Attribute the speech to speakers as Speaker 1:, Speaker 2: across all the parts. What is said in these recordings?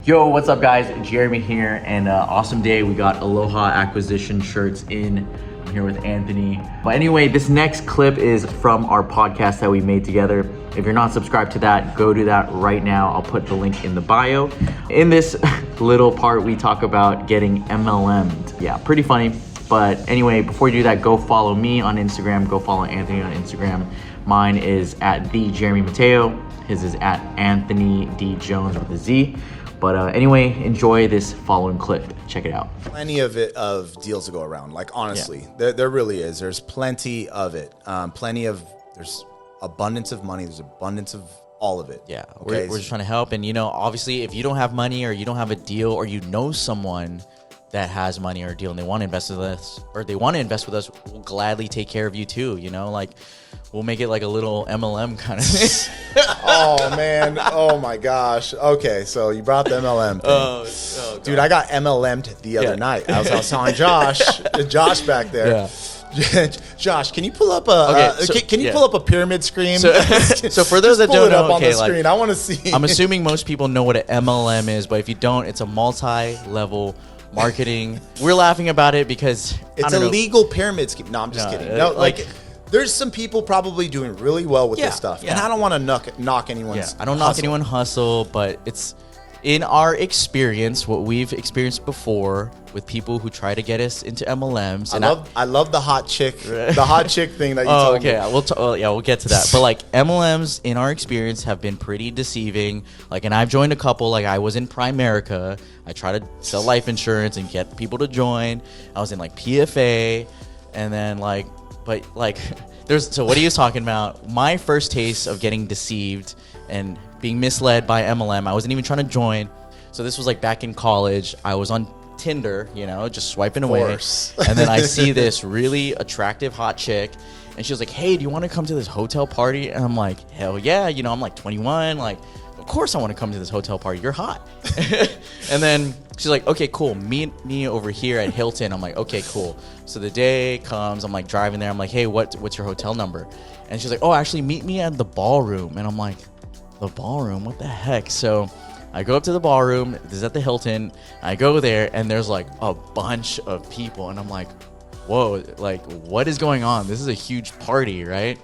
Speaker 1: Yo, what's up guys? Jeremy here, and awesome day. We got Aloha acquisition shirts in. I'm here with Anthony. But anyway, this next clip is from our podcast that we made together. If you're not subscribed to that, go do that right now. I'll put the link in the bio. In this little part, we talk about getting MLM'd. Yeah, pretty funny. But anyway, before you do that, go follow me on Instagram. Go follow Anthony on Instagram. Mine is at the Jeremy Mateo. His is at Anthony D Jones with a Z. But anyway, enjoy this following clip. Check it out.
Speaker 2: Plenty of deals to go around. Like honestly, there really is. There's plenty of it. There's abundance of money. There's abundance of all of it.
Speaker 3: Yeah,
Speaker 2: okay?
Speaker 3: we're just trying to help. And obviously, if you don't have money or you don't have a deal or you know someone that has money or a deal and they want to invest with us we'll gladly take care of you too. We'll make it like a little MLM kind of thing.
Speaker 2: Oh man, oh my gosh. Okay, so you brought the MLM thing. Dude, I got MLM'd the other night. I was telling Josh back there. Yeah. Josh, can you pull up pull up a pyramid screen?
Speaker 3: So for those that don't know,
Speaker 2: on the screen. I want to see.
Speaker 3: I'm assuming most people know what an MLM is, but if you don't, it's a multi-level marketing. We're laughing about it because
Speaker 2: it's a legal pyramid scheme. No, I'm just kidding. No, there's some people probably doing really well with this stuff, and I don't want to knock anyone's.
Speaker 3: I don't knock anyone's hustle, but it's in our experience, what we've experienced before with people who try to get us into MLMs. And
Speaker 2: I love the hot chick, the hot chick thing that you told me.
Speaker 3: We'll get to that. But MLMs in our experience have been pretty deceiving. And I've joined a couple. I was in Primerica. I try to sell life insurance and get people to join. I was in PFA, and then so what he was talking about, my first taste of getting deceived and being misled by MLM, I wasn't even trying to join. So this was back in college. I was on Tinder, just swiping away. And then I see this really attractive hot chick, and she was like, hey, do you want to come to this hotel party? And I'm like, hell yeah. I'm 21. Of course I want to come to this hotel party. You're hot. And then she's like, okay, cool. Meet me over here at Hilton. I'm like, okay, cool. So the day comes, I'm driving there. I'm like, hey, what's your hotel number? And she's like, oh, actually meet me at the ballroom. And I'm like, the ballroom? What the heck? So I go up to the ballroom. This is at the Hilton. I go there, and there's a bunch of people. And I'm like, whoa, what is going on? This is a huge party, right?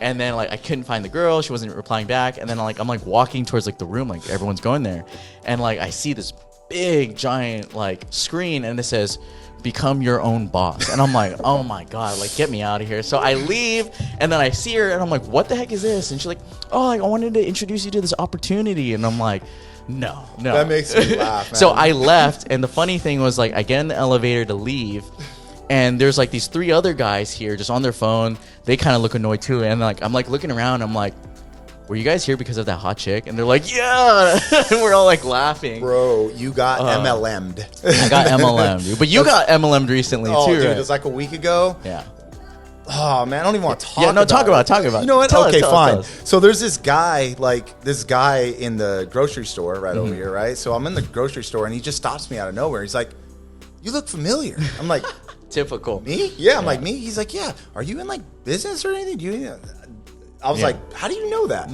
Speaker 3: And then I couldn't find the girl. She wasn't replying back. And then I'm walking towards the room, everyone's going there. And I see this big giant screen, and it says, become your own boss. And I'm like, oh my God, get me out of here. So I leave, and then I see her, and I'm like, what the heck is this? And she's like, oh, I wanted to introduce you to this opportunity. And I'm like, no.
Speaker 2: That makes me laugh, man.
Speaker 3: So I left, and the funny thing was I get in the elevator to leave, and there's these three other guys here just on their phone. They kind of look annoyed too. And I'm looking around. I'm like, were you guys here because of that hot chick? And they're like, yeah. And we're all laughing.
Speaker 2: Bro, you got MLM'd.
Speaker 3: I got MLM'd. But you got MLM'd recently too,
Speaker 2: dude,
Speaker 3: right?
Speaker 2: It was a week ago.
Speaker 3: Yeah.
Speaker 2: Oh man, I don't even want to talk about it.
Speaker 3: Talk about it.
Speaker 2: You know what?
Speaker 3: Tell
Speaker 2: fine.
Speaker 3: us.
Speaker 2: So there's this guy in the grocery store right over here, right? So I'm in the grocery store, and he just stops me out of nowhere. He's like, you look familiar. I'm like,
Speaker 3: typical.
Speaker 2: Me? Yeah, I'm like, me? He's like, yeah. Are you in business or anything? I was like, how do you know that?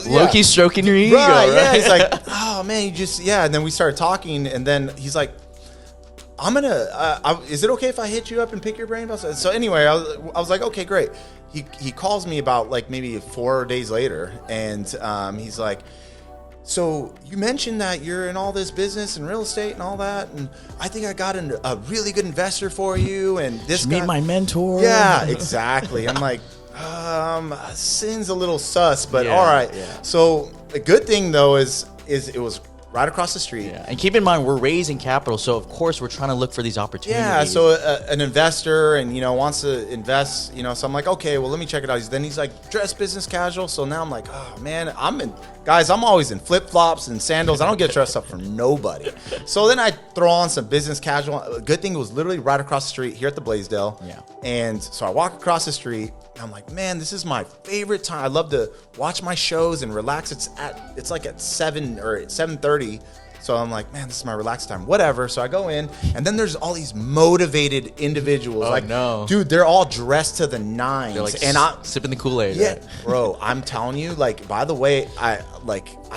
Speaker 3: Low-key stroking your ego,
Speaker 2: right? Yeah, he's like, oh man, and then we started talking, and then he's like, is it okay if I hit you up and pick your brain about something? So anyway, I was like, okay, great. He calls me about maybe 4 days later, and he's like, so you mentioned that you're in all this business and real estate and all that, and I think I got a really good investor for you, and this guy,
Speaker 3: meet my mentor.
Speaker 2: Yeah, exactly. I'm like, seems a little sus, but all right. Yeah. So the good thing though is it was right across the street.
Speaker 3: Yeah. And keep in mind, we're raising capital, so of course we're trying to look for these opportunities.
Speaker 2: Yeah, so an investor and wants to invest, so I'm like, okay, well let me check it out. Then he's like, dress business casual. So now I'm like, oh man, I'm always in flip flops and sandals. I don't get dressed up for nobody. So then I throw on some business casual. Good thing it was literally right across the street here at the Blaisdell.
Speaker 3: Yeah.
Speaker 2: And so I walk across the street. And I'm like, man, this is my favorite time. I love to watch my shows and relax. It's at 7 or 7:30, So I'm like, man, this is my relaxed time. Whatever. So I go in, and then there's all these motivated individuals.
Speaker 3: Oh,
Speaker 2: like,
Speaker 3: no.
Speaker 2: dude, they're all dressed to the nines.
Speaker 3: They're like
Speaker 2: and I
Speaker 3: sipping the Kool-Aid.
Speaker 2: yeah,
Speaker 3: Right?
Speaker 2: bro, I'm telling you, like, by the way, I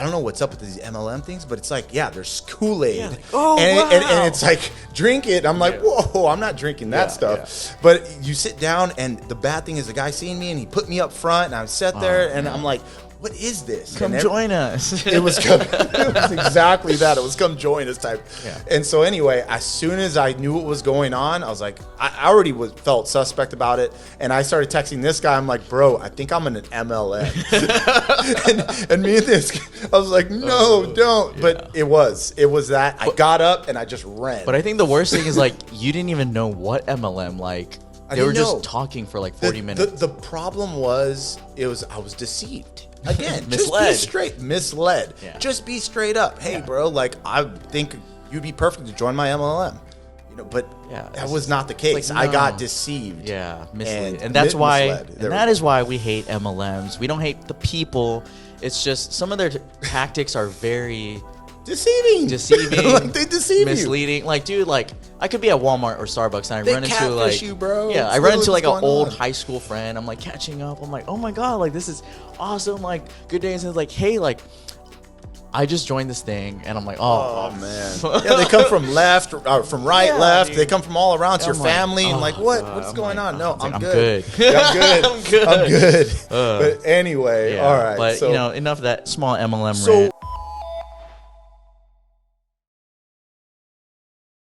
Speaker 2: don't know what's up with these MLM things, but it's like, yeah, there's Kool-Aid.
Speaker 3: Yeah, like, oh,
Speaker 2: and it's like, drink it. I'm like, whoa, I'm not drinking that stuff. But you sit down, and the bad thing is the guy seen me, and he put me up front, and I sat there, and I'm like, what is this?
Speaker 3: Come join us.
Speaker 2: It was exactly that. It was come join us type.
Speaker 3: Yeah.
Speaker 2: And so anyway, as soon as I knew what was going on, I was like, I already felt suspect about it. And I started texting this guy. I'm like, bro, I think I'm in an MLM. and me and this, I was like, no, don't.
Speaker 3: Yeah.
Speaker 2: But it was that. I got up and I just ran.
Speaker 3: But I think the worst thing is like you didn't even know what MLM like. They were just
Speaker 2: know.
Speaker 3: talking for like 40 minutes.
Speaker 2: The problem was, I was deceived. Again,
Speaker 3: Misled.
Speaker 2: Just be straight. Misled.
Speaker 3: Yeah.
Speaker 2: Just be straight up. Hey, bro, like, I think you'd be perfect to join my MLM. But that was not the case.
Speaker 3: like,
Speaker 2: I got
Speaker 3: no.
Speaker 2: deceived.
Speaker 3: Yeah, misled. And that's why that is why we hate MLMs. We don't hate the people. It's just some of their tactics are very
Speaker 2: deceiving. Like, they deceive
Speaker 3: misleading. Like, dude, like I could be at Walmart or Starbucks and I
Speaker 2: They
Speaker 3: run into
Speaker 2: catfish
Speaker 3: like
Speaker 2: you, bro.
Speaker 3: Yeah,
Speaker 2: It's
Speaker 3: I run into
Speaker 2: literally
Speaker 3: like an
Speaker 2: what's going
Speaker 3: old
Speaker 2: on.
Speaker 3: high school friend. I'm like catching up. I'm like, oh my god, like this is awesome. Like good days. And it's like, hey, like I just joined this thing, and I'm like,
Speaker 2: oh man. Yeah, they come from left or from right,
Speaker 3: Yeah,
Speaker 2: left.
Speaker 3: dude.
Speaker 2: They come from all around. It's your
Speaker 3: I'm like,
Speaker 2: family. And
Speaker 3: oh,
Speaker 2: like, what?
Speaker 3: God.
Speaker 2: What's
Speaker 3: I'm
Speaker 2: going
Speaker 3: like,
Speaker 2: on? No,
Speaker 3: I'm
Speaker 2: I'm
Speaker 3: good.
Speaker 2: good. Yeah, I'm good.
Speaker 3: I'm good.
Speaker 2: I'm good. But anyway,
Speaker 3: Yeah,
Speaker 2: all right.
Speaker 3: But
Speaker 2: so,
Speaker 3: you know, enough of that small MLM
Speaker 2: So
Speaker 3: rant.